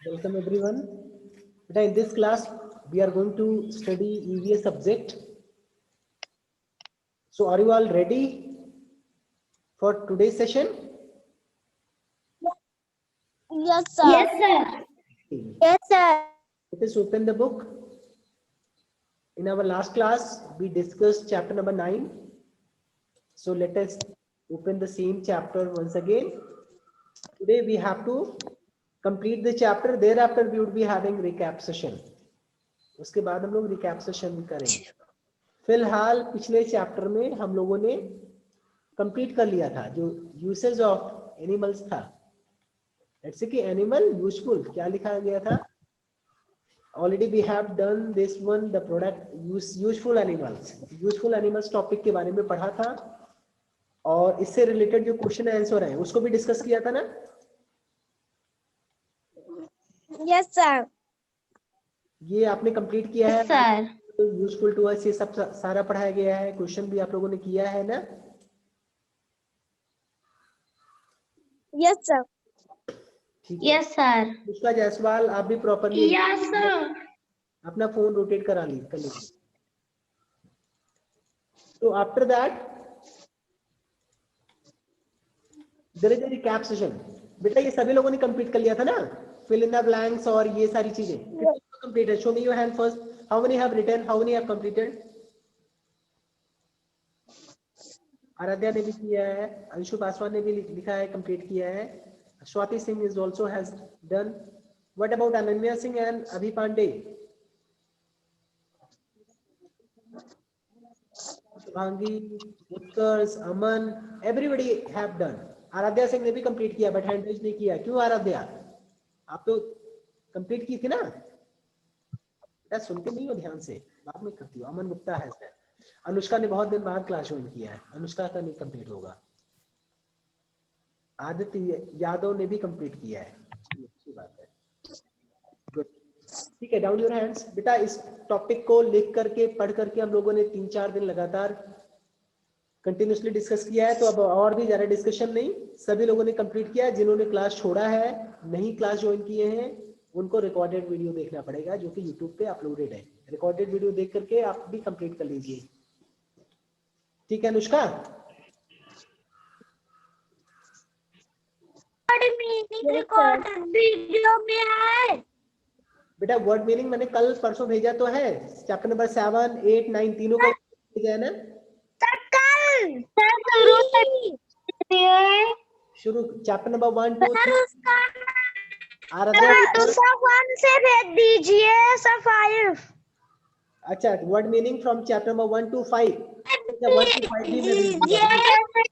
Welcome everyone. In this class, we are going to study EVS subject. So, are you all ready for today's session? Yes, sir. Yes, sir. Yes, sir. Let us open the book. In our last class, we discussed chapter number 9. So, let us open the same chapter once again. Today, we have to complete the chapter. Thereafter, we would be having recap session. उसके बाद हम लोग recap session भी करेंगे. फिलहाल पिछले chapter में हम लोगों ने कंप्लीट कर लिया था जो यूसेज ऑफ एनिमल्स था. जैसे कि एनिमल यूजफुल क्या लिखा गया था. Already we have done this one the product useful animals topic के बारे में पढ़ा था और इससे रिलेटेड जो क्वेश्चन आंसर है उसको भी डिस्कस किया था ना. Yes sir. ये आपने कंप्लीट किया है सर. यूजफुल टू अस ये सब सारा पढ़ाया गया है. क्वेश्चन भी आप लोगों ने किया है ना. Yes sir. Yes sir. उसका जायसवाल आप भी प्रॉपर्ली यस सर. अपना फोन रोटेट करा लीजिए. तो after that there is a recap session. बेटा ये सभी लोगों ने कंप्लीट कर लिया था ना. फिल इन द ब्लैंक्स और ये सारी चीजें completed. Show me your hand first. How many have written, how many have completed. Aaradhya ने भी किया है. अंशु पासवान ने भी लिखा है, कंप्लीट किया है. Swati Singh is also has done. What about Ananya Singh and Abhi Pandey. Shubhangi, Utkarsh, Aman, everybody have done. Aaradhya Singh ने भी कंप्लीट किया बट हैंड रेज नहीं किया. क्यों आराध्या, आप तो कंप्लीट की थी ना. सुनते नहीं हो ध्यान से, बाद में करती हो. अमन गुप्ता है. अनुष्का ने बहुत दिन बाद क्लास ज्वाइन किया है. अनुष्का का नहीं कंप्लीट होगा. आदित्य यादव ने भी कंप्लीट किया है. अच्छी बात है. गुड. ठीक है, डाउन योर हैंड्स. बेटा इस टॉपिक को लिख करके पढ़ करके हम लोगों ने 3-4 दिन लगातार कंटिन्यूसली डिस्कस किया है. तो अब और भी ज्यादा डिस्कशन नहीं. सभी लोगों ने कंप्लीट किया है. जिन्होंने क्लास छोड़ा है, नहीं क्लास ज्वाइन किए हैं, उनको रिकॉर्डेड वीडियो देखना पड़ेगा जो कि यूट्यूब पे अपलोडेड है. रिकॉर्डेड वीडियो देख करके आप भी कंप्लीट कर लीजिए. ठीक है अनुष्का. रिकॉर्डेड वीडियो में है बेटा. वर्ड मीनिंग मैंने कल परसों भेजा तो है. चैप्टर नंबर 7, 8, 9 तीनों का भेजा है ना. शुरू चैप्टर नंबर 1, 2, 3. आराध्या से भेज दीजिए सर. 5. अच्छा, word meaning from chapter number 1 to 5. 1 to 5 भी मैं भेज दूंगा.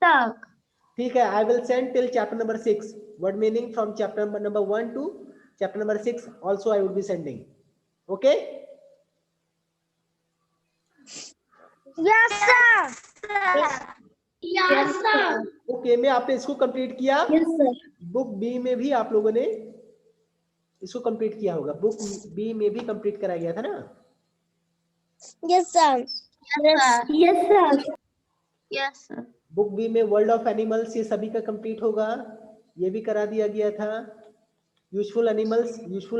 तक. ठीक है, I will send till chapter number 6. Word meaning from chapter number 1 to chapter number 6 also I would be sending. Okay? Yes sir. Yes sir. Okay, में आपने इसको कंप्लीट किया. Yes sir. बुक बी में भी आप लोगों ने इसको कंप्लीट किया होगा. बुक बी में भी कंप्लीट कराया गया था ना. Yes sir. Yes sir. Yes sir. Book B में वर्ल्ड ऑफ एनिमल्स ये सभी का कंप्लीट होगा. ये भी करा दिया गया था. यूजफुल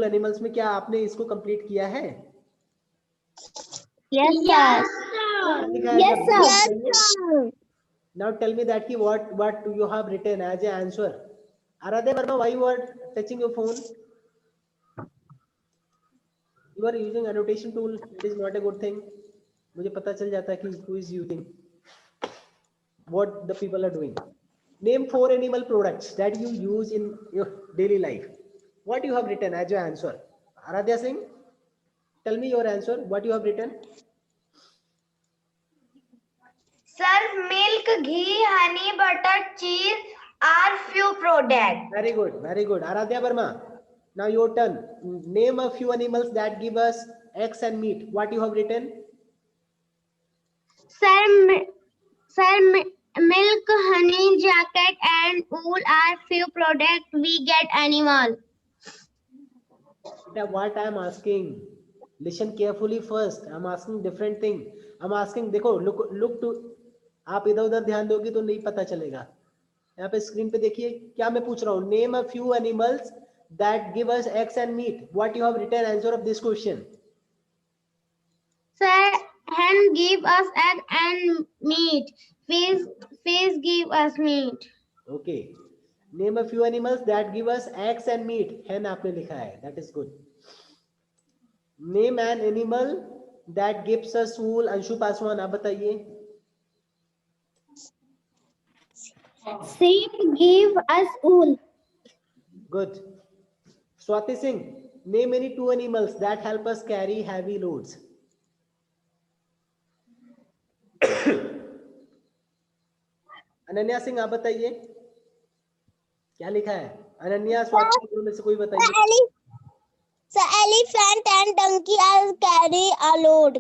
एनिमल्स में क्या आपने इसको कंप्लीट किया है. Yes sir. Yes sir. Now tell me that ki what you have written as a answer. Aradhya Verma, why you are touching your phone? You are using annotation tool. It is not a good thing. मुझे पता चल जाता है कि who is using, what the people are doing. Name 4 animal products that you use in your daily life. What you have written as your answer. Aradhya Singh, tell me your answer. What you have written. Sir, milk, ghee, honey, butter, cheese are few products. Very good, very good. Aradhya Verma, now your turn. Name a few animals that give us eggs and meat. What you have written. Sir, milk, honey, jacket, and wool are few products we get animal. What I am asking, listen carefully first. I am asking different thing. I am asking, देखो look to. आप इधर उधर ध्यान दोगे तो नहीं पता चलेगा. यहाँ पे स्क्रीन पे देखिए क्या मैं पूछ रहा हूँ, name a few animals that give us eggs and meat. What you have written answer of this question? Sir, hen give us egg and meat. Fish give us meat. Okay, name a few animals that give us eggs and meat. हैन आपने लिखा है, that is good. Name an animal that gives us wool. Anshu Paswan आप बताइए. Sheep give us wool. Good. Swati Singh, name any two animals that help us carry heavy loads. Ananya Singh आप बताइए क्या लिखा है. अनन्या, स्वाति, दोनों में से कोई बताइए. Elephant and donkey are carry a load.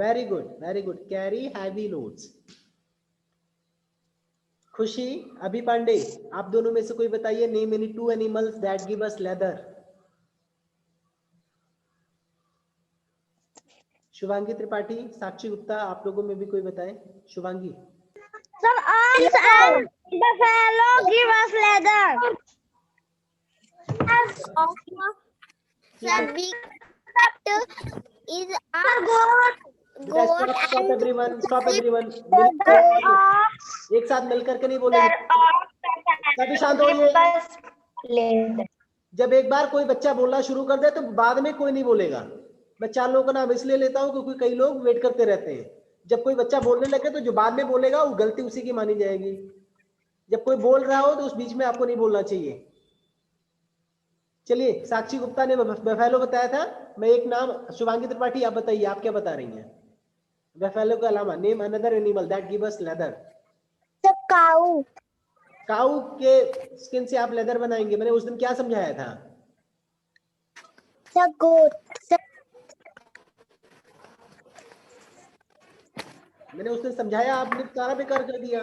Very good, very good. Carry heavy loads. Khushi, Abhi Pandey, आप दोनों में से कोई बताइए. Name any two animals that give us leather. Shubhangi Tripathi, Sakshi Gupta, आप लोगों में भी कोई बताए. Shubhangi. Sir, ox and buffalo give us leather. Sir, big is a goat. Stop everyone, stop everyone. एक साथ मिल करके नहीं बोलेंगे. सभी शांत होइए. जब एक बार कोई बच्चा बोलना शुरू कर दे तो बाद में कोई नहीं बोलेगा. मैं 4 लोगों का नाम इसलिए लेता हूं क्योंकि कई लोग वेट करते रहते हैं. जब कोई बच्चा बोलने लगे तो जो बाद में बोलेगा वो गलती उसी की मानी जाएगी. जब कोई बोल रहा हो तो उस बीच में आपको नहीं बोलना चाहिए. चलिए, साक्षी गुप्ता ने बफेलो बताया था. मैं एक नाम, शुभांगी त्रिपाठी आप बताइए, आप क्या बता रही हैं. बफेलो के अलावा name another animal that give us leather. Cow. काऊ के स्किन से आप लेदर बनाएंगे. मैंने उस दिन क्या समझाया था? The goat. मैंने उस दिन समझाया, आपने सारा बेकार कर दिया.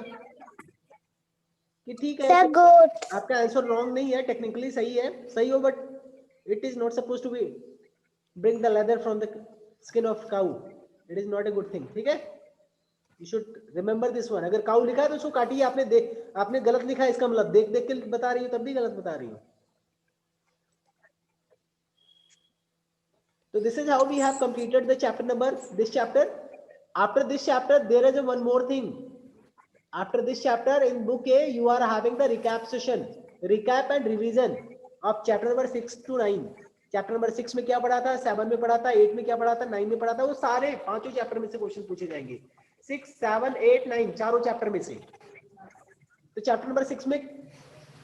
कि ठीक है, The goat. आपका आंसर रॉन्ग नहीं है, टेक्निकली सही है, सही हो, but it is not suppose to be bring the leather from the skin of cow. It is not a good thing. ठीक है, you should remember this one. अगर काऊ लिखा है तो उसको काटिए. आपने गलत लिखा है, इसका मतलब देख देख के बता रही हो तब भी गलत बता रही हो. So this is how we have completed the chapter number, this chapter. After this chapter, there is one more thing. After this chapter in book A, you are having the recap session, recap and revision of chapter number 6 to 9. Chapter number 6 में क्या पढ़ा था, 7 में पढ़ा था, 8 में क्या पढ़ा था, 9 में पढ़ा था. वो सारे पांचों चैप्टर में से क्वेश्चन पूछे जाएंगे. 6, 7, 8, 9 चारों चैप्टर में से. तो चैप्टर नंबर 6 में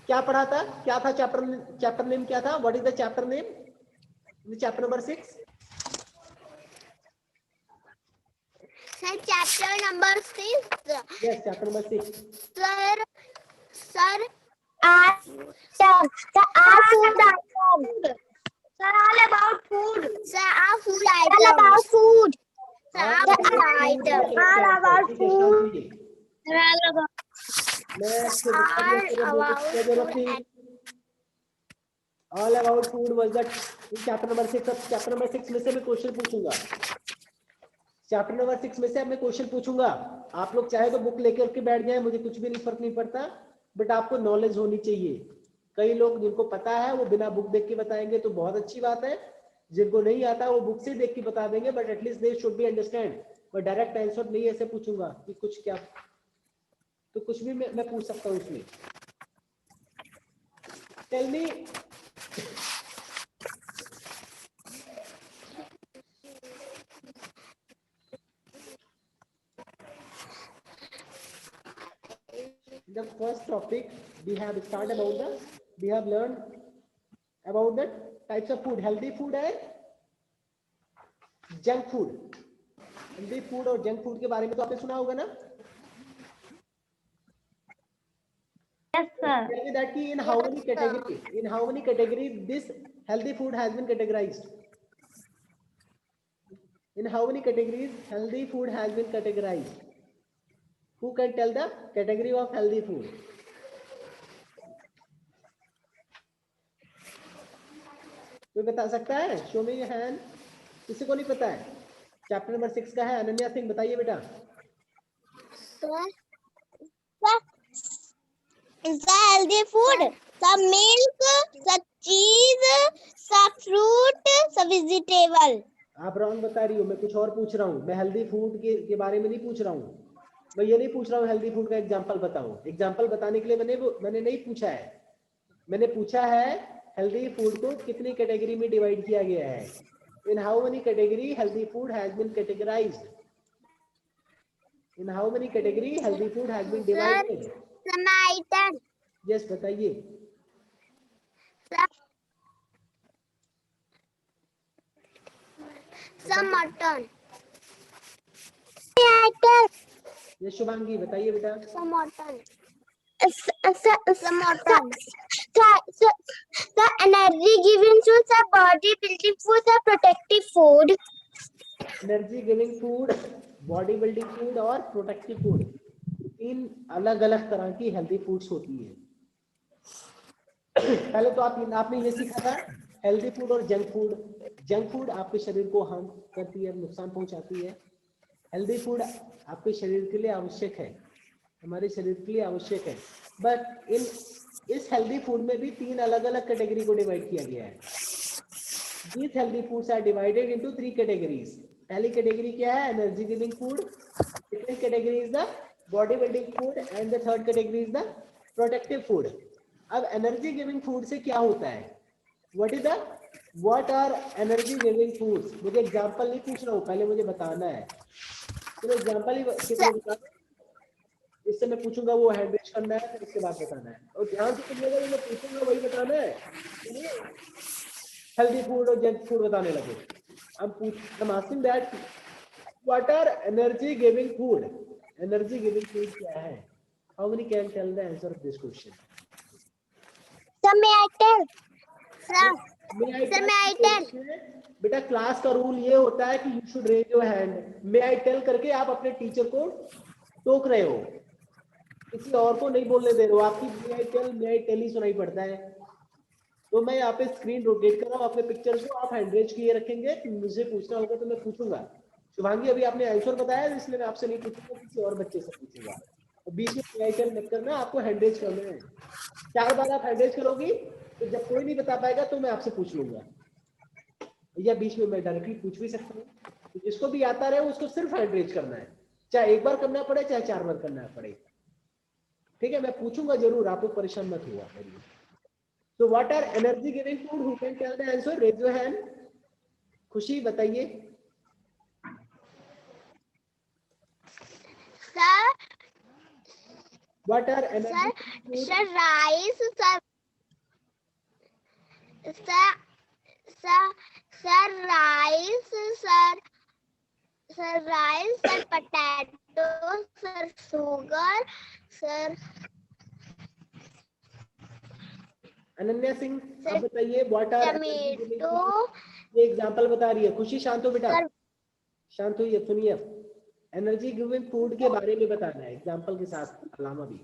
क्या पढ़ा था, क्या था चैप्टर नेम क्या था, what is the chapter name in chapter number 6? Sir, chapter number 6. Yes, chapter number 6. Sir, food item. Sir, all about food. Sir, our food item. All about food. Sir, our food item. All about food. Sir, all about. All about food was that in chapter number 6. अब chapter number 6 में से मैं question पूछूंगा. Chapter number 6 में से अब मैं question पूछूंगा. आप लोग चाहे तो बुक लेकर के बैठ जाए, मुझे कुछ भी नहीं, फर्क नहीं पड़ता, बट आपको नॉलेज होनी चाहिए. कई लोग जिनको पता है वो बिना बुक देख के बताएंगे तो बहुत अच्छी बात है. जिनको नहीं आता वो बुक से देख के बता देंगे, but at least they should be understand. मैं डायरेक्ट आंसर नहीं ऐसे पूछूंगा कि कुछ क्या, तो कुछ भी मैं पूछ सकता हूँ उसमें. Tell me, the first topic we have learned about the types of food, healthy food and junk food. healthy food और junk food के बारे में तो आपने सुना होगा ना. Yes, sir. Tell me that in how many categories this healthy food has been categorized. In how many categories healthy food has been categorized? Who can tell the category of healthy food? कोई बता सकता है? Show me your hand. किसी को नहीं पता है? Chapter number 6 का है. अनन्या सिंह बताइए बेटा. Sir, healthy food. Sir, milk. Sir, cheese. Sir, fruit. Sir, vegetable. आप रॉन्ग बता रही हो, मैं कुछ और पूछ रहा हूँ। मैं हेल्दी फूड के बारे में नहीं पूछ रहा हूँ। मैं ये नहीं पूछ रहा हूँ हेल्दी फूड का एग्जांपल बताओ। एग्जांपल बताने के लिए मैंने नहीं पूछा है। मैंने पूछा है हेल्दी फूड को कितनी कैटेगरी में डिवाइड किया गया है। In how many category healthy food has been categorized? In how many category healthy food has been divided? Item. Yes, बताइए। Some mutton. Item. ये शुभांगी बताइए बेटा। Some mutton. Some mutton. The energy giving food, the body building food, the protective food. Energy giving food, body building food और protective food, तीन अलग अलग तरह की हेल्दी फूड्स होती है। पहले तो आपने ये सीखा था हेल्दी फूड और जंक फूड। जंक फूड आपके शरीर को हार्म करती है, नुकसान पहुंचाती है। हेल्दी फूड आपके शरीर के लिए आवश्यक है, हमारे शरीर के लिए आवश्यक है। बट इस हेल्दी फूड में भी तीन अलग अलग कैटेगरी को डिवाइड किया गया है। These healthy foods are divided into three categories. पहली कैटेगरी क्या है? Energy giving food. Second category is the body building food and the third category is the protective food. अब एनर्जी गिविंग फूड से क्या होता है? What are energy giving foods? मुझे example नहीं पूछ रहा हूँ, पहले मुझे बताना है। तो एग्जांपल ही बताना, इससे मैं पूछूंगा वो हैंड रेज करना है, फिर इसके बाद बताना है। और ध्यान से सुनिएगा, जो मैं पूछूंगा वही बताना है। हेल्दी फूड और जंक फूड बताने लगे। I'm asking that what are energy giving food? Energy giving food क्या है? How many can tell the answer of this question? Sir, may I tell? Sir, may I tell? बेटा class का rule ये होता है कि you should raise your hand. May I tell करके आप अपने टीचर को टोक रहे हो, किसी और को नहीं बोलने दे रहे हो। आपकी मे आई टेल ही सुनाई पड़ता है। तो मैं यहाँ पे स्क्रीन रोटेट कर रहा हूँ अपने पिक्चर को, आप हैंड रेज किए रखेंगे, मुझे पूछना होगा तो मैं पूछूंगा। शुभांगी अभी आपने आंसर बताया, इसलिए मैं आपसे नहीं पूछूंगा, किसी और बच्चे से पूछूंगा। तो बीच में मत करना, आपको हैंड रेज करना है। 4 बार आप हैंड रेज करोगी तो जब कोई नहीं बता पाएगा तो मैं आपसे पूछ लूंगा, या बीच में मैं डायरेक्टली पूछ भी सकता हूँ। तो जिसको भी आता रहे उसको सिर्फ हैंड रेज करना है, चाहे 1 बार करना पड़े चाहे 4 बार करना पड़े। ठीक है, मैं पूछूंगा जरूर, आप लोग परेशान मत हुआ करिए। So what are energy giving food? Who can tell the answer? Raise your hand. खुशी बताइए। sir, What are energy giving food? sir, rice, sir, rice, rice, sir, potato, sir, sugar, sir. Ananya Singh आप बताइए what are energy giving food? ये example बता रही है। खुशी शांत हो बेटा, शांत होइए, सुनिए। एनर्जी गिविंग फूड के बारे में बताना है एग्जांपल के साथ अलामा भी।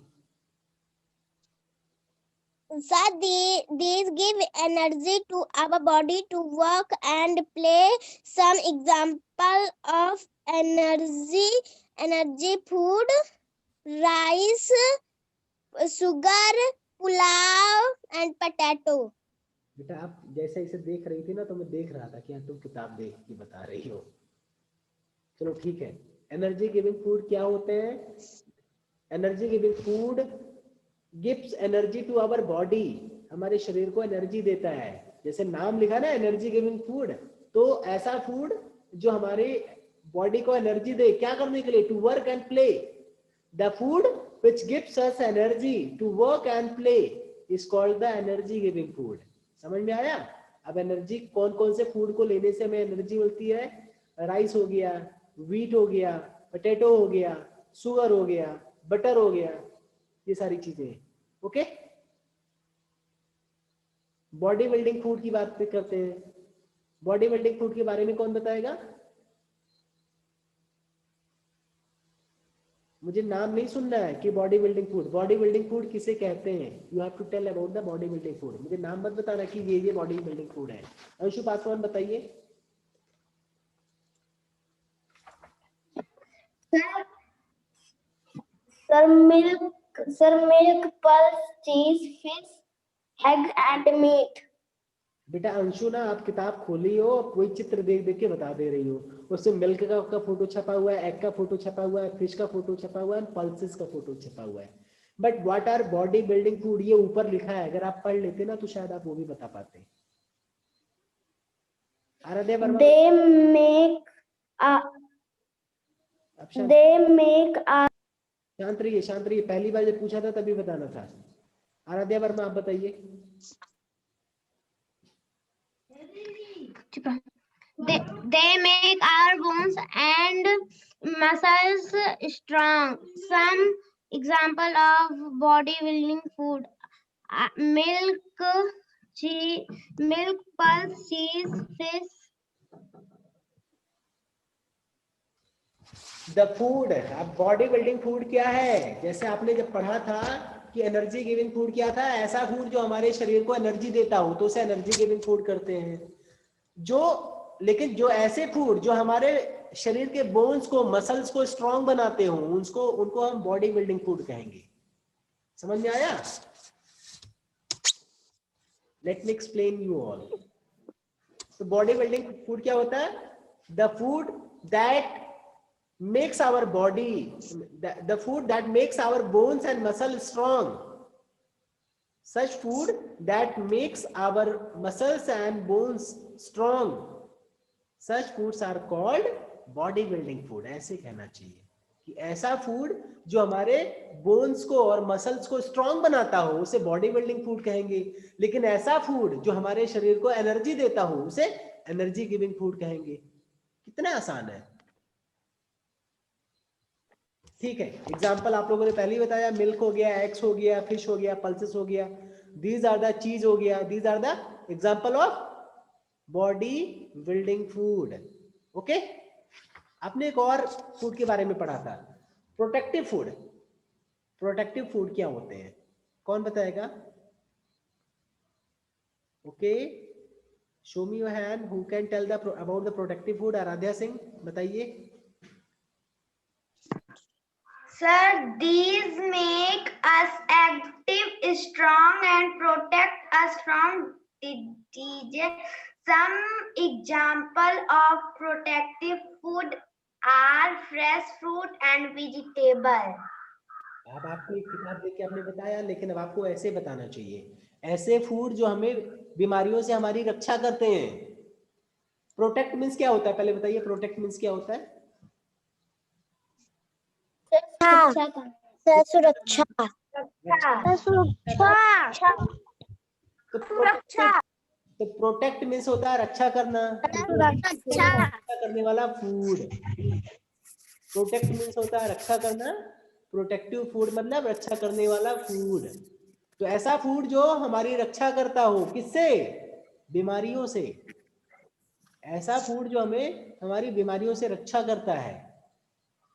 Sir, these give energy to our body to work and play. Some example of energy food: rice, sugar, pulao, and potato. बेटा आप जैसे इसे देख रही थी ना, तो मैं देख रहा था कि तुम किताब देख के बता रही हो। चलो ठीक है, एनर्जी गिविंग फूड क्या होते हैं? Energy giving food gives energy to our body, हमारे शरीर को एनर्जी देता है। जैसे नाम लिखा ना एनर्जी गिविंग फूड, तो ऐसा फूड जो हमारे बॉडी को एनर्जी दे, क्या करने के लिए? To work and play. The food which gives us energy to work and play is called the energy giving food. समझ में आया? अब एनर्जी कौन कौन से फूड को लेने से हमें एनर्जी मिलती है? राइस हो गया, व्हीट हो गया, पोटैटो हो गया, शुगर हो गया, बटर हो गया, ये सारी चीजें। ओके, बॉडी बिल्डिंग फूड की बात करते हैं। बॉडी बिल्डिंग फूड के बारे में कौन बताएगा? मुझे नाम नहीं सुनना है कि बॉडी बिल्डिंग फूड किसे कहते हैं। You have to tell about the body building food. मुझे नाम मत बताना कि ये बॉडी बिल्डिंग फूड है। अंशु पासवान बताइए। Sir, milk, Sir, milk, pulse, cheese, fish, egg and meat. बेटा अंशु ना, आप किताब खोली हो, कोई चित्र देख देख के बता दे रही हो। उसमें मिल्क का फोटो छपा हुआ है, एग का फोटो छपा हुआ है, फिश का फोटो छपा हुआ है, पल्सेस का फोटो छपा हुआ है। But what our body building food, ये ऊपर लिखा है, अगर आप पढ़ लेते ना तो शायद आप वो भी बता पाते। Aaradhya Verma, They make a. They make a. शांत रहिए, शांत रहिए, पहली बार जब पूछा था तभी बताना था। आराध्या वर्मा आप बताइए। They make our bones and muscles strong. Some example of body building food: milk, cheese, milk, pulse, cheese, fish. The food, अब बॉडी बिल्डिंग फूड क्या है? जैसे आपने जब पढ़ा था कि एनर्जी गिविंग फूड क्या था, ऐसा फूड जो हमारे शरीर को एनर्जी देता हो तो उसे एनर्जी गिविंग फूड करते हैं। लेकिन जो ऐसे फूड जो हमारे शरीर के बोन्स को, मसल्स को स्ट्रांग बनाते हो, उनको हम बॉडी बिल्डिंग फूड कहेंगे। समझ में आया? Let me explain you all. तो बॉडी बिल्डिंग फूड क्या होता है? The food that makes our body, the food that makes our bones and muscles strong. Such food that makes our muscles and bones strong, such foods are called body building food। ऐसे कहना चाहिए कि ऐसा food जो हमारे bones को और muscles को स्ट्रांग बनाता हो उसे बॉडी बिल्डिंग फूड कहेंगे। लेकिन ऐसा फूड जो हमारे शरीर को एनर्जी देता हो उसे एनर्जी गिविंग फूड कहेंगे। कितना आसान है, ठीक है। एग्जाम्पल आप लोगों ने पहले ही बताया, मिल्क हो गया, एग्स हो गया, फिश हो गया, पल्सेस हो गया, दीज आर द चीज हो गया, these are the example of body building food. Okay, आपने एक और फूड के बारे में पढ़ा था, प्रोटेक्टिव फूड। प्रोटेक्टिव फूड क्या होते हैं, कौन बताएगा? Okay, show me your hand, who can tell the about the protective food? Aaradhya Singh बताइए। Sir, these make us active, strong, and protect us from disease. Some example of protective food are fresh fruit and vegetable. अब आपको एक किताब देख के आपने बताया, लेकिन अब आपको ऐसे बताना चाहिए, ऐसे फूड जो हमें बीमारियों से हमारी रक्षा करते हैं। प्रोटेक्ट मीन्स क्या होता है, पहले बताइए, प्रोटेक्ट मीन्स क्या होता है? सुरक्षा। तो प्रोटेक्ट मीन्स होता है रक्षा करना, रक्षा करने वाला फूड। प्रोटेक्ट मीन्स होता है रक्षा करना, प्रोटेक्टिव फूड मतलब रक्षा करने वाला फूड। तो ऐसा फूड जो हमारी रक्षा करता हो, किससे? बीमारियों से। ऐसा फूड जो हमें हमारी बीमारियों से रक्षा करता है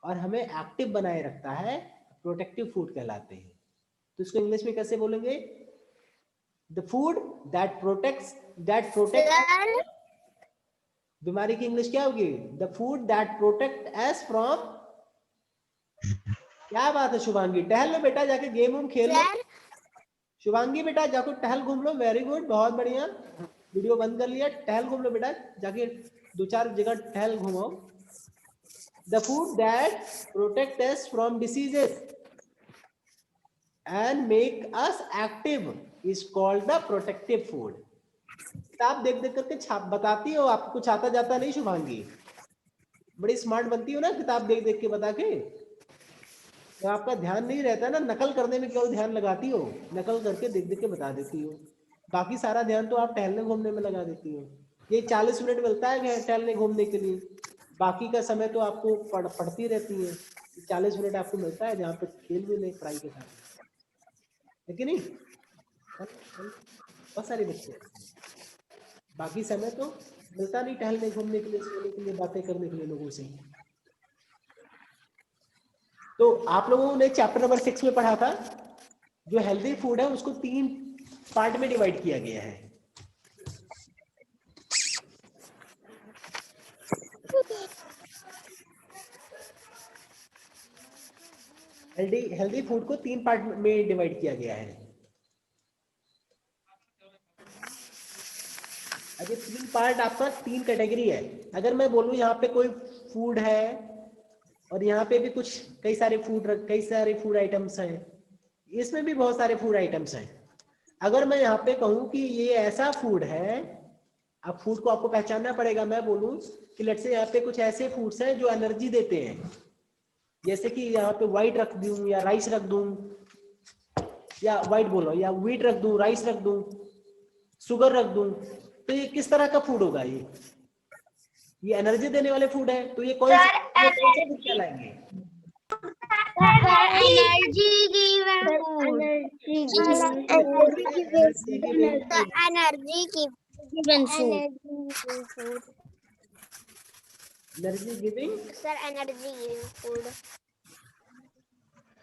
और हमें एक्टिव बनाए रखता है, प्रोटेक्टिव फूड कहलाते हैं। तो इसको इंग्लिश में कैसे बोलेंगे? द फूड दैट प्रोटेक्ट्स, बीमारी की इंग्लिश क्या होगी? The food that protect us from. क्या बात है शुभांगी, टहल लो बेटा, जाके गेम वूम खेल लो। शुभांगी बेटा जाको टहल घूम लो, वेरी गुड, बहुत बढ़िया। वीडियो बंद कर लिया, टहल घूम लो बेटा, जाके 2-4 जगह टहल घूमो। The food that protect us from diseases and make us active is called the protective food। किताब देख देख करके छाप बताती हो, आपको कुछ आता जाता नहीं शुभांगी, बड़ी स्मार्ट बनती हो ना किताब देख देख के बता के। तो आपका ध्यान नहीं रहता ना, नकल करने में क्यों ध्यान लगाती हो? नकल करके देख देख के बता देती हो, बाकी सारा ध्यान तो आप टहलने घूमने में लगा देती हो। ये 40 मिनट मिलता है टहलने घूमने के लिए, बाकी का समय तो आपको पढ़ती रहती है। 40 मिनट आपको मिलता है जहाँ पे खेल भी नहीं पढ़ाई के साथ, है कि नहीं? बहुत सारे बच्चे, बाकी समय तो मिलता नहीं टहलने घूमने के लिए, सोने के लिए, बातें करने के लिए लोगों से। तो आप लोगों ने चैप्टर नंबर 6 में पढ़ा था, जो हेल्दी फूड है उसको 3 पार्ट में डिवाइड किया गया है। हेल्दी फूड को 3 पार्ट में डिवाइड किया गया है। अब ये 3 पार्ट आपका 3 कैटेगरी है। अगर मैं बोलूँ यहाँ पे कोई फूड है और यहाँ पे भी कुछ कई सारे फूड आइटम्स हैं, इसमें भी बहुत सारे फूड आइटम्स हैं। अगर मैं यहाँ पे कहूँ कि ये ऐसा फूड है, अब फूड को आपको पहचानना पड़ेगा। मैं बोलूँ कि लेट्स से यहाँ पे कुछ ऐसे फूड्स हैं जो एनर्जी देते हैं, जैसे कि यहाँ पे व्हाइट रख दूं या राइस रख दूं, या व्हाइट बोलो या व्हीट रख दूं, राइस रख दूं, शुगर रख दूं, तो ये किस तरह का फूड होगा? ये एनर्जी देने वाले फूड है, तो ये कौन से फूड कहलाएंगे? Energy given food, energy giving sir energy giving food.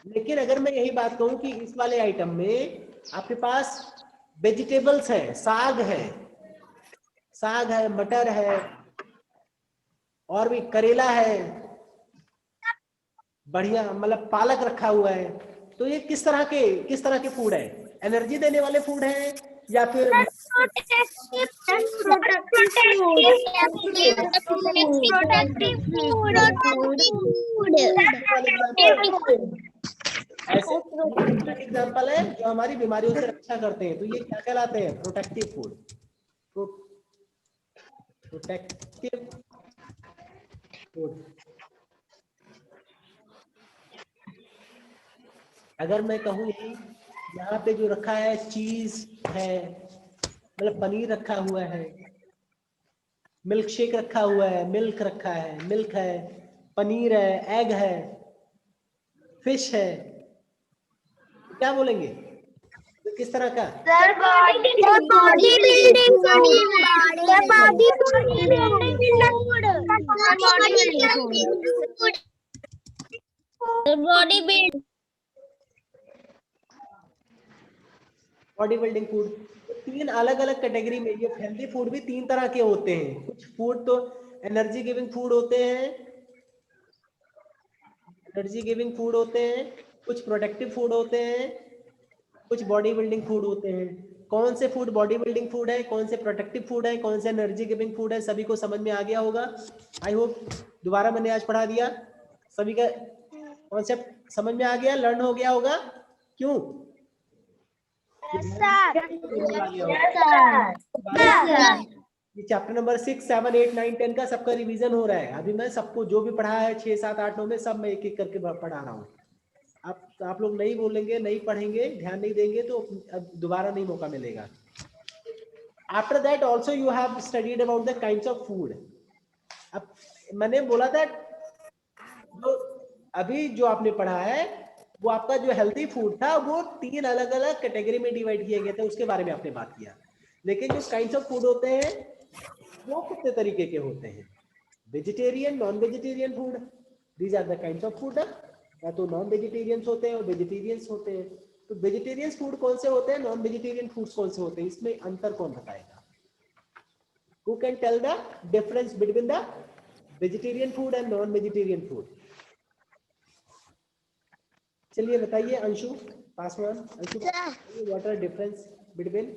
लेकिन अगर मैं यही बात कहूं कि इस वाले आइटम में आपके पास वेजिटेबल्स है, साग है, मटर है, और भी करेला है, बढ़िया मतलब पालक रखा हुआ है, तो ये किस तरह के फूड है? एनर्जी देने वाले फूड है या फिर ऐसे एग्जाम्पल है जो हमारी बीमारियों से रक्षा करते हैं, तो ये क्या कहलाते हैं? Protective food. Protective food. अगर मैं कहूँ यहाँ पे जो रखा है चीज है, मतलब पनीर रखा हुआ है, मिल्क शेक रखा हुआ है, मिल्क है, पनीर है, एग है, फिश है, क्या बोलेंगे? तो किस तरह का? Body building body building food. तीन अलग अलग कैटेगरी में ये हेल्दी फूड भी 3 तरह के होते हैं। कुछ फूड तो एनर्जी गिविंग फूड होते हैं, कुछ प्रोटेक्टिव फूड होते हैं, कुछ बॉडी बिल्डिंग फूड होते हैं। कौन से फूड बॉडी बिल्डिंग फूड है, कौन से प्रोटेक्टिव फूड है, कौन से एनर्जी गिविंग फूड है, सभी को समझ में आ गया होगा। आई होप दोबारा मैंने आज पढ़ा दिया, सभी का कॉन्सेप्ट समझ में आ गया, लर्न हो गया होगा। क्यों? ये चैप्टर नंबर 6, 7, 8, 9, 10 का सबका रिवीजन हो रहा है। अभी मैं सबको जो भी पढ़ा है 6, 7, 8, 9 में सब मैं एक एक करके पढ़ा रहा हूँ। आप लोग नहीं बोलेंगे, नहीं पढ़ेंगे, ध्यान नहीं देंगे तो अब दोबारा नहीं मौका मिलेगा। After that also you have studied about the kinds of food. अब मैंने बोला था अभी जो आपने पढ़ा है वो आपका जो हेल्दी फूड था वो 3 अलग अलग कैटेगरी में डिवाइड किए गए थे, उसके बारे में आपने बात किया। लेकिन जो काइंड्स ऑफ फूड होते हैं वो कितने तरीके के होते हैं? Vegetarian, non vegetarian food, these are the kinds of food. या तो नॉन वेजिटेरियंस होते हैं और वेजिटेरियंस होते हैं। तो वेजिटेरियंस फूड कौन से होते हैं, नॉन वेजिटेरियन फूड्स कौन से होते हैं, इसमें अंतर कौन बताएगा? Who can tell the difference between the vegetarian food and non vegetarian food? चलिए बताइए Anshu, Paswan Anshu, what are difference between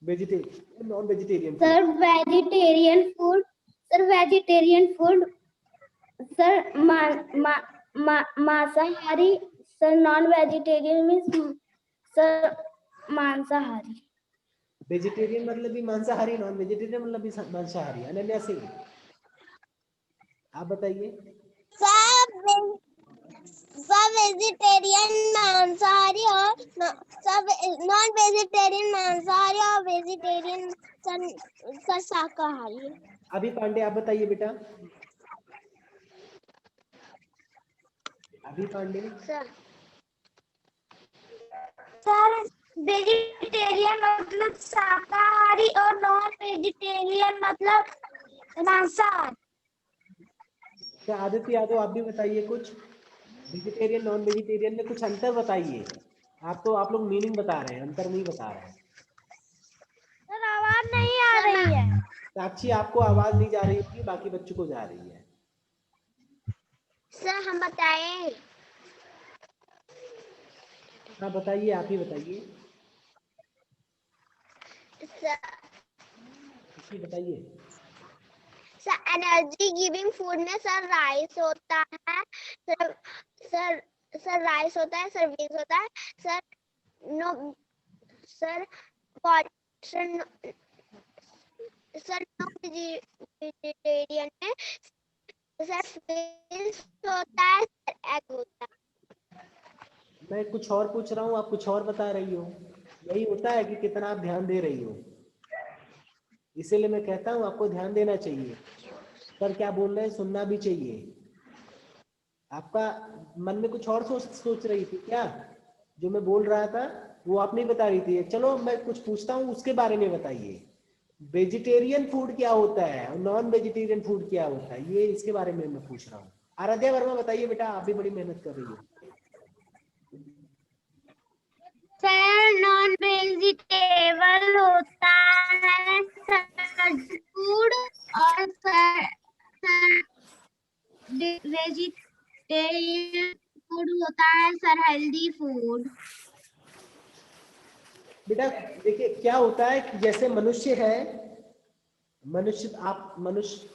vegetarian and non vegetarian food? Sir vegetarian food sir मांसाहारी, sir non vegetarian means sir मांसाहारी। Vegetarian मतलब भी मांसाहारी, non vegetarian मतलब भी मांसाहारी। अनन्या सिंह आप बताइए। सब वेजिटेरियन मांसाहारी और सब नॉन वेजिटेरियन मांसाहारी और वेजिटेरियन सर शाकाहारी। अभी पांडे आप बताइए बेटा। अभी पांडे सर वेजिटेरियन मतलब शाकाहारी और नॉन वेजिटेरियन मतलब मांसाहारी। क्या आदित्य यादव आप भी बताइए कुछ, वेजिटेरियन नॉन वेजिटेरियन में कुछ अंतर बताइए। आप लोग मीनिंग बता रहे हैं, अंतर नहीं बता रहे हैं। सर आवाज नहीं आ रही है। साक्षी आपको आवाज नहीं जा रही होगी, बाकी बच्चों को जा रही है। सर हम बताएं। हाँ बताइए, आप ही बताइए, बताइए। सर एनर्जी गिविंग फूड में सर राइस होता है, सर राइस होता है, सर बीन्स होता है, सर सर नो वेजिटेरियन में सर फिश होता है, सर एग होता है। मैं कुछ और पूछ रहा हूँ, आप कुछ और बता रही हो। यही होता है कि कितना आप ध्यान दे रही हो, इसीलिए मैं कहता हूँ आपको ध्यान देना चाहिए। सर क्या बोल रहे हैं सुनना भी चाहिए। आपका मन में कुछ और सोच रही थी क्या? जो मैं बोल रहा था वो आप नहीं बता रही थी। चलो मैं कुछ पूछता हूँ, उसके बारे में बताइए। वेजिटेरियन फूड क्या होता है और नॉन वेजिटेरियन फूड क्या होता है, ये इसके बारे में मैं पूछ रहा हूँ। आराध्या वर्मा बताइए बेटा, आप भी बड़ी मेहनत कर रही हो। सर नॉन वेजिटेबल होता है सर फूड, और सर वेजिटेरियन फूड होता है सर हेल्दी फूड। बेटा देखिए क्या होता है कि जैसे मनुष्य है, मनुष्य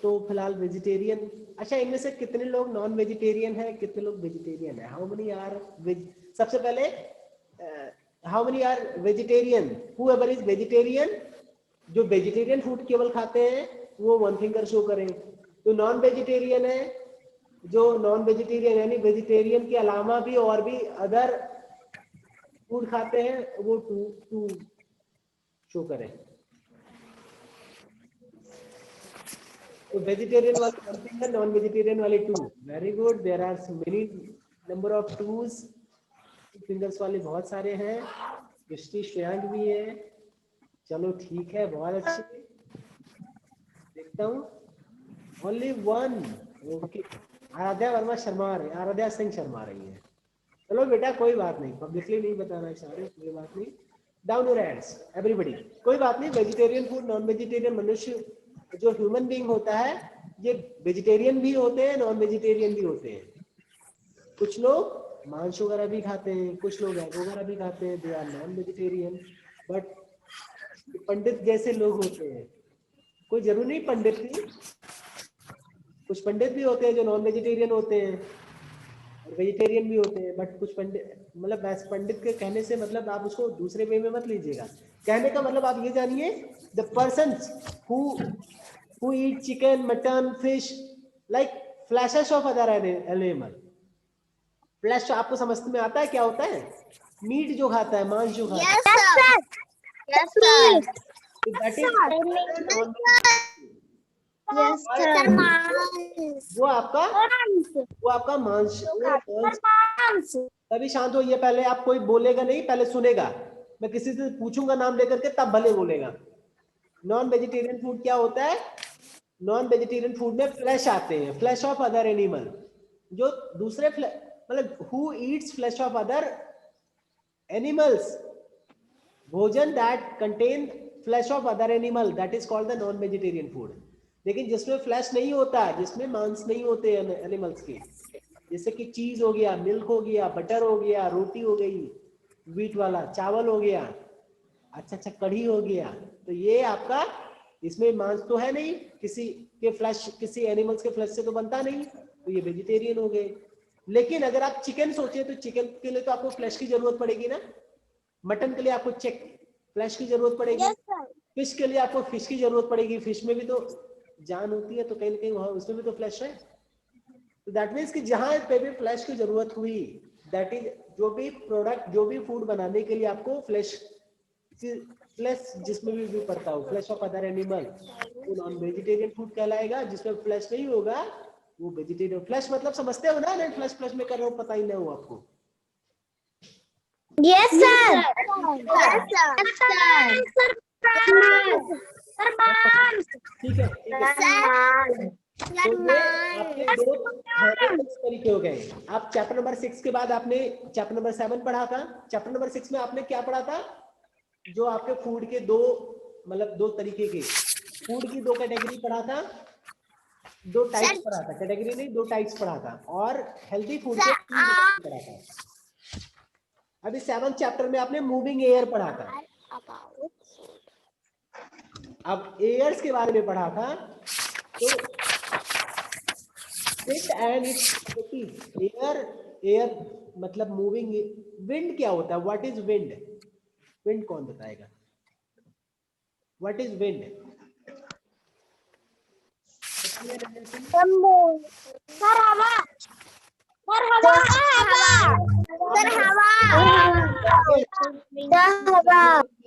तो फिलहाल वेजिटेरियन। अच्छा, इनमें से कितने लोग नॉन वेजिटेरियन है, कितने लोग वेजिटेरियन है? How many are veg? सबसे पहले how many are vegetarian? Whoever is vegetarian, जो वेजिटेरियन फूड केवल खाते हैं वो वन फिंगर शो करें। तो नॉन वेजिटेरियन है, जो नॉन वेजिटेरियन यानी वेजिटेरियन के अलावा भी और भी अदर फूड खाते हैं वो टू शो करें। तो वेजिटेरियन वाले 1 फिंगर, नॉन वेजिटेरियन वाले 2। Very good, there are many number of twos. Fingers वाले बहुत सारे हैं, दृष्टि श्रेयांक भी है। चलो ठीक है, बहुत अच्छे। देखता हूँ ओनली 1। ओके, आराध्या वर्मा शर्मा रही, आराध्या सिंह शर्मा रही है। चलो बेटा कोई बात नहीं, पब्लिकली नहीं बताना चाह रहे, कोई बात नहीं। डाउन योर हैंड्स एवरीबॉडी, कोई बात नहीं। वेजिटेरियन फूड, नॉन वेजिटेरियन, मनुष्य जो ह्यूमन बीइंग होता है ये वेजिटेरियन भी होते हैं, नॉन वेजिटेरियन भी होते हैं। कुछ लोग मांस वगैरह भी खाते हैं, कुछ लोग एग वगैरह भी खाते हैं, they are non vegetarian. But पंडित जैसे लोग होते हैं, कोई जरूरी नहीं पंडित भी, कुछ पंडित भी होते हैं जो नॉन वेजिटेरियन होते हैं और वेजिटेरियन भी होते हैं। बट कुछ पंडित, मतलब पंडित के कहने से मतलब आप उसको दूसरे वे में मत लीजिएगा। कहने का मतलब आप ये जानिए, the persons who eat chicken, mutton, fish, like flashes of other animal. Flash आपको समझ में आता है क्या होता है? मीट जो खाता है, मांस जो खाता है, yes sir, that is non. Yes sir, वो आपका मांस, तभी शांत होइए। पहले आप, कोई बोलेगा नहीं, पहले सुनेगा। मैं किसी से पूछूंगा नाम लेकर के तब भले बोलेगा। नॉन वेजिटेरियन फूड क्या होता है? नॉन वेजिटेरियन फूड में फ्लैश आते हैं, फ्लैश ऑफ अदर एनिमल, जो दूसरे मतलब who eats flesh of other animals, भोजन that contain flesh of other animal, that is called the non vegetarian food. लेकिन जिसमें फ्लैश नहीं होता, जिसमें मांस नहीं होते एनिमल्स के, जैसे कि चीज हो गया, मिल्क हो गया, बटर हो गया, रोटी हो गई व्हीट वाला, चावल हो गया, अच्छा कढ़ी हो गया, तो ये आपका, इसमें मांस तो है नहीं, किसी के फ्लैश, किसी एनिमल्स के फ्लैश से तो बनता नहीं, तो ये वेजिटेरियन हो गए। लेकिन अगर आप चिकन सोचे तो चिकन के लिए तो आपको फ्लैश की जरूरत पड़ेगी ना, मटन के लिए आपको फ्लैश की जरूरत पड़ेगी, फिश के लिए आपको फिश की जरूरत पड़ेगी, फिश में भी तो जान होती है, तो कहीं ना कहीं वहां उसमें भी तो फ्लैश है। तो दैट मीन्स कि जहां पे भी फ्लैश की जरूरत हुई, दैट इज जो भी प्रोडक्ट, जो भी फूड बनाने के लिए आपको फ्लैश जिसमें भी पड़ता हो, फ्लैश ऑफ अदर एनिमल, वो नॉन वेजिटेरियन फूड कहलाएगा। जिसमें फ्लैश नहीं होगा वो वेजिटेरियन। फ्लैश मतलब समझते हो ना? नहीं फ्लैश फ्लैश में कर रहा हूँ, पता ही नहीं हो आपको। यस सर, यस सर, ठीक है, ठीक है। तो ये आपके दो खाने के तरीके हो गए। आप चैप्टर नंबर 6 के बाद आपने चैप्टर नंबर 7 पढ़ा था। चैप्टर नंबर 6 में आपने क्या पढ़ा था? जो आपके फूड के दो, मतलब दो तरीके के फूड की दो कैटेगरी पढ़ा था, दो टाइप्स पढ़ा था, कैटेगरी नहीं, दो टाइप्स पढ़ा था, और हेल्दी फूड के 3 पढ़ा था। अभी 7th चैप्टर में आपने मूविंग एयर पढ़ा था, अब एयर्स के बारे में पढ़ा था। तो wind and its properties, air मतलब मूविंग। विंड क्या होता है? What is wind? विंड कौन बताएगा? What is wind? सर हवा, सर हवा, सर हवा।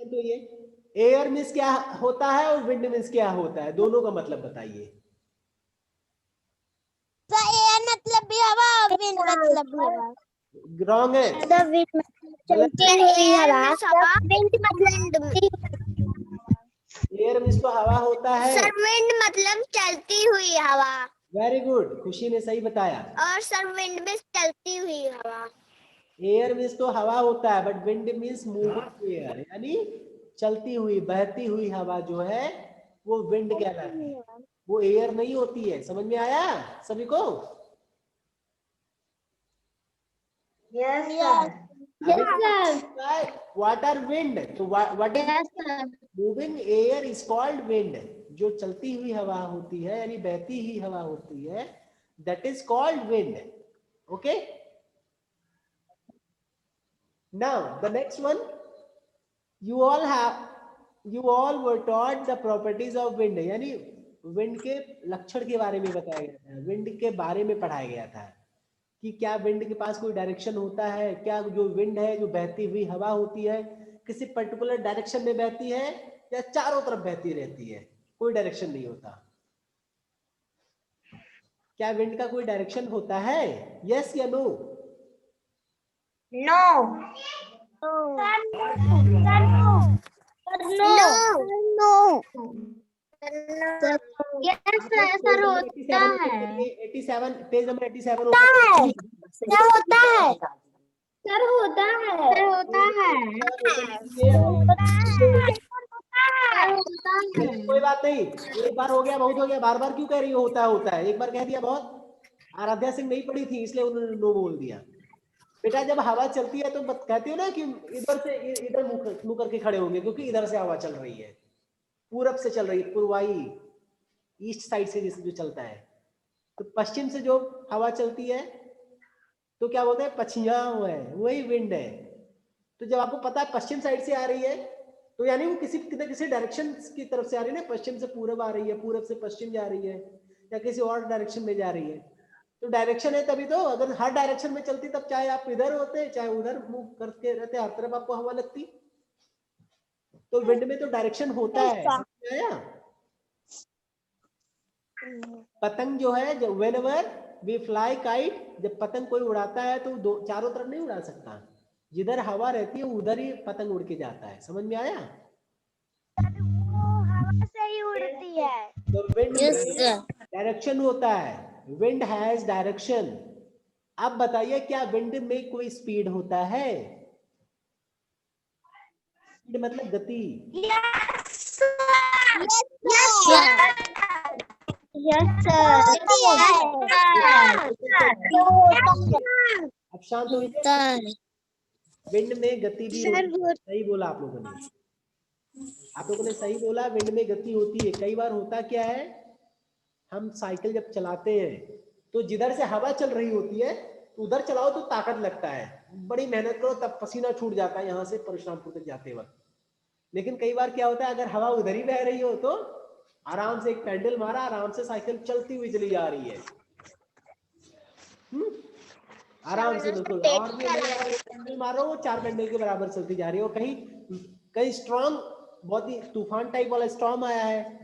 तो ये एयर मीन्स क्या होता है और विंड मीन्स क्या होता है, दोनों का मतलब बताइए। एयर मतलब भी हवा और विंड मतलब भी हवा। रॉन्ग है, चलती हुई हवा, विंड मतलब एयर मीन्स तो हवा होता है। सर विंड मतलब चलती हुई हवा। वेरी गुड, खुशी ने सही बताया। और सर विंड में चलती हुई हवा। एयर मीन्स तो हवा होता है, but wind means moving air, यानी चलती हुई बहती हुई हवा जो है वो विंड कहलाती है, वो एयर नहीं होती है। समझ में आया सभी को? Yes sir. What are wind? तो what is moving air is called wind. जो चलती हुई हवा होती है यानी बहती हुई हवा होती है, that is called wind. Okay, now the next one, you all were taught the properties of wind, यानी विंड के लक्षण के बारे में बताया गया था, विंड के बारे में पढ़ाया गया था कि क्या विंड के पास कोई डायरेक्शन होता है, क्या जो विंड है जो बहती हुई हवा होती है किसी पर्टिकुलर डायरेक्शन में बहती है या चारों तरफ बहती रहती है, कोई डायरेक्शन नहीं होता। क्या विंड का कोई डायरेक्शन होता है? यस या नो? नो। यस सर, होता है। 87 पेज नंबर 87 होता है, सर होता है, सर होता है, सर होता है। कोई बात नहीं, एक बार हो गया बहुत हो गया, बार बार क्यों कह रही हो होता है? एक बार कह दिया बहुत। आराध्या सिंह नहीं पढ़ी थी इसलिए उन्होंने नो बोल दिया। बेटा जब हवा चलती है तो कहती हो ना कि इधर से इधर मुंह करके खड़े होंगे, क्योंकि इधर से हवा चल रही है, पूरब से चल रही है, पूर्वाई ईस्ट साइड से जो चलता है। तो पश्चिम से जो हवा चलती है तो क्या बोलते हैं? पछियाव है, वही विंड है। तो जब आपको पता है पश्चिम साइड से आ रही है तो यानी वो किसी डायरेक्शन की तरफ से आ रही है ना, पश्चिम से पूरब आ रही है, पूरब से पश्चिम जा रही है, या किसी और डायरेक्शन में जा रही है। तो डायरेक्शन है तभी तो, अगर हर डायरेक्शन में चलती तब चाहे आप इधर होते चाहे उधर मुंह करके रहते, हर तरफ आपको हवा लगती। तो विंड में तो डायरेक्शन होता है, समझ आया? पतंग जो है, जब व्हेनेवर वी फ्लाई काइट, जब पतंग कोई उड़ाता है तो चारों तरफ नहीं उड़ा सकता, जिधर हवा रहती है उधर ही पतंग उड़ के जाता है। समझ में आया? हवा से ही उड़ती है। तो विंड में डायरेक्शन होता है, विंड हैज डायरेक्शन। अब बताइए क्या विंड में कोई स्पीड होता है? स्पीड मतलब गति। अब शांत हो जाइए। विंड में गति भी होती है, सही बोला आप लोगों ने, आप लोगों ने सही बोला, विंड में गति होती है। कई बार होता क्या है, हम साइकिल जब चलाते हैं तो जिधर से हवा चल रही होती है उधर चलाओ तो ताकत लगता है, बड़ी मेहनत करो तब पसीना छूट जाता है यहाँ से परशुरामपुर तक जाते वक्त। लेकिन कई बार क्या होता है, अगर हवा उधर ही बह रही हो तो आराम से एक पैडल मारा, आराम से साइकिल चलती हुई चली जा रही है। आराम से बिल्कुल, और भी पैडल मारो वो 4 पैडल के बराबर चलती जा रही है। और कहीं स्ट्रॉन्ग, बहुत ही तूफान टाइप वाला स्टॉर्म आया है,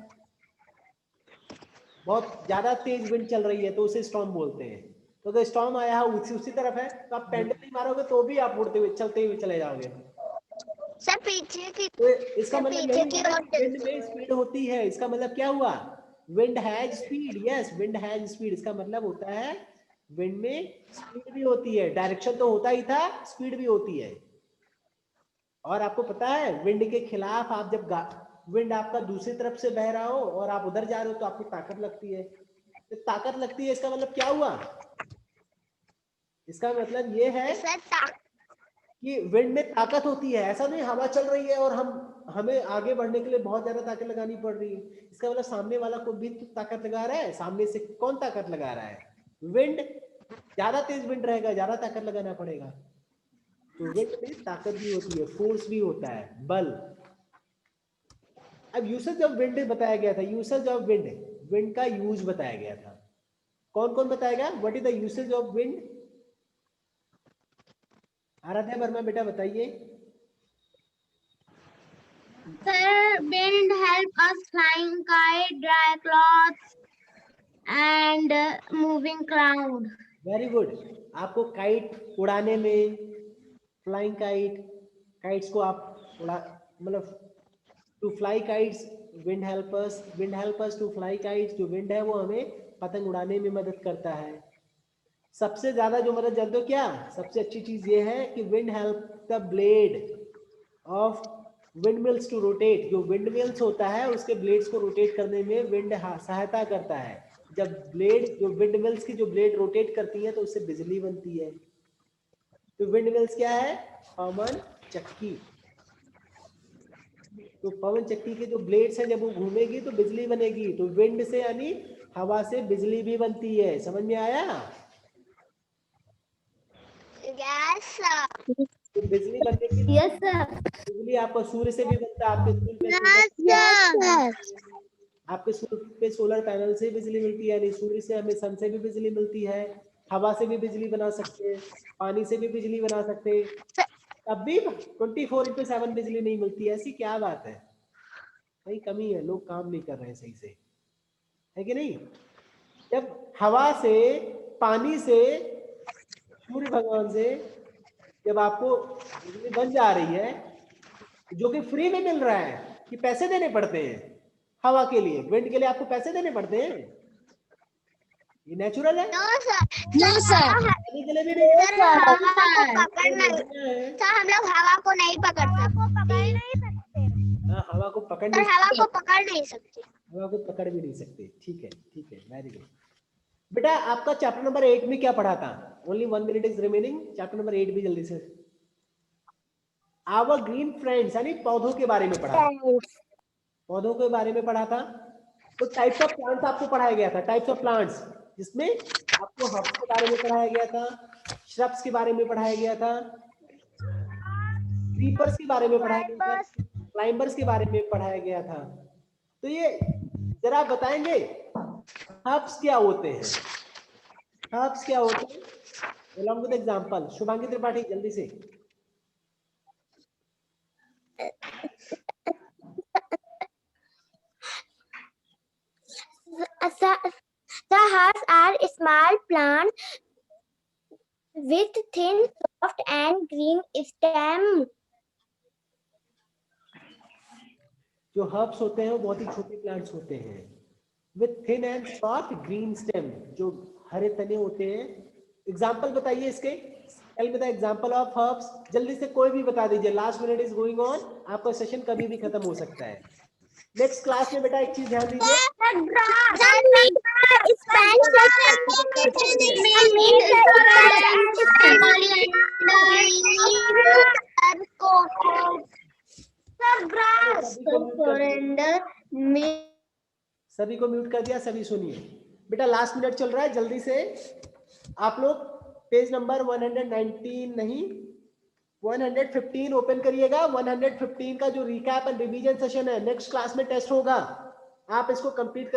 बहुत ज्यादा तेज विंड चल रही है तो उसे स्टॉर्म बोलते हैं। तो अगर स्टॉर्म आया है उसी तरफ है तो आप पैडल नहीं मारोगे तो भी आप उड़ते हुए चलते हुए चले जाओगे। सब पीछे की, तो इसका मतलब नहीं विंड में स्पीड होती है। इसका मतलब क्या हुआ? Wind has speed. Yes, wind has speed, इसका मतलब होता है विंड में स्पीड भी होती है। डायरेक्शन तो होता ही था, स्पीड भी होती है। और आपको पता है विंड के खिलाफ आप जब विंड आपका दूसरी तरफ से बह रहा हो और आप उधर जा रहे हो तो आपको ताकत लगती है। तो ताकत लगती है, इसका मतलब क्या हुआ? इसका मतलब ये है कि विंड में ताकत होती है, ऐसा नहीं हवा चल रही है और हमें आगे बढ़ने के लिए बहुत ज्यादा ताकत लगानी पड़ रही है। इसका मतलब सामने वाला को भी तो ताकत लगा रहा है, सामने से कौन ताकत लगा रहा है? विंड। ज्यादा तेज विंड रहेगा, ज्यादा ताकत लगाना पड़ेगा। तो विंड में ताकत भी होती है, फोर्स भी होता है, बल। अब यूसेज ऑफ विंड बताया गया था, यूसेज ऑफ विंड, विंड का यूज बताया गया था। कौन कौन बताएगा? What is the usage of wind? Aaradhya Verma बेटा बताइए। Sir, wind help us flying kite, dry clothes, and moving cloud. Very good. आपको काइट उड़ाने में, फ्लाइंग काइट, काइट्स को आप उड़ा, मतलब to fly kites, wind help us to fly kites. जो विंड है वो हमें पतंग उड़ाने में मदद करता है। सबसे ज्यादा जो मदद जानते हो क्या? सबसे अच्छी चीज ये है कि wind help the blade of wind mills to rotate. जो विंड मिल्स होता है उसके ब्लेड्स को रोटेट करने में विंड सहायता करता है। जब ब्लेड, जो विंड मिल्स की जो ब्लेड रोटेट करती है तो उससे बिजली बनती है। तो विंड मिल्स क्या है? पवन चक्की। तो पवन चक्की के जो ब्लेड्स हैं जब वो घूमेगी तो बिजली बनेगी। तो विंड से यानी हवा से बिजली भी बनती है। समझ में आया? Yes, sir. तो बिजली बनने की, Yes, sir. बिजली आपको सूर्य से भी बनता है। आपके स्कूल में Yes, sir. आपके स्कूल पे सोलर पैनल से बिजली मिलती है, यानी सूर्य से हमें, सन से भी बिजली मिलती है। हवा से भी बिजली बना सकते हैं, पानी से भी बिजली बना सकते हैं। तब भी 24/7 बिजली नहीं मिलती। ऐसी क्या बात है? कहीं कमी है, लोग काम नहीं कर रहे हैं सही से, है कि नहीं? जब हवा से, पानी से, सूर्य भगवान से जब आपको बिजली बन जा रही है, जो कि फ्री में मिल रहा है, कि पैसे देने पड़ते हैं हवा के लिए, विंड के लिए आपको पैसे देने पड़ते हैं? ये नेचुरल है? No, sir. No, sir. पानी के लिए भी नहीं सर, है? हवा को पकड़ नहीं, है। सर हम लोग हवा को नहीं पकड़ सकते। हाँ, हवा को पकड़ सर नहीं, हवा को पकड़ नहीं सकते। हवा को पकड़ भी नहीं सकते। ठीक है, ठीक है, वेरी गुड। बेटा आपका चैप्टर नंबर 8 में क्या पढ़ा था? Only 1 minute is remaining. Chapter number 8 भी जल्दी से। आवर ग्रीन फ्रेंड्स, यानी पौधों के बारे में पढ़ा, पौधों के बारे में पढ़ा था। तो टाइप्स ऑफ प्लांट्स आपको पढ़ाया गया था, टाइप्स ऑफ प्लांट्स, जिसमें आपको हर्ब्स के बारे में पढ़ाया गया था, श्रब्स के बारे में पढ़ाया गया था, क्रीपर्स के बारे में पढ़ाया गया था, क्लाइंबर्स के बारे में पढ़ाया गया था। तो ये जरा बताएंगे हर्ब्स क्या होते हैं? हर्ब्स क्या होते हैं? along with example, Shubhangi Tripathi जल्दी से। The herbs are small plants with thin, soft and green stem. जो हर्ब्स होते हैं वो बहुत ही छोटे प्लांट्स होते हैं, with thin and soft green stem, जो हरे तने होते हैं। एग्जाम्पल बताइए इसके। Tell me the example of herbs. जल्दी से कोई भी बता दीजिए, last minute is going on, आपका सेशन कभी भी खत्म हो सकता है। नेक्स्ट क्लास में बेटा एक चीज ध्यान दीजिए, सभी को म्यूट कर दिया, सभी सुनिए। बेटा लास्ट मिनट चल रहा है, जल्दी से आप लोग पेज नंबर 119 नहीं 115 ओपन करिएगा। 115 का जो रिकैप एंड रिवीजन सेशन है, नेक्स्ट क्लास में टेस्ट होगा, आप इसको कंप्लीट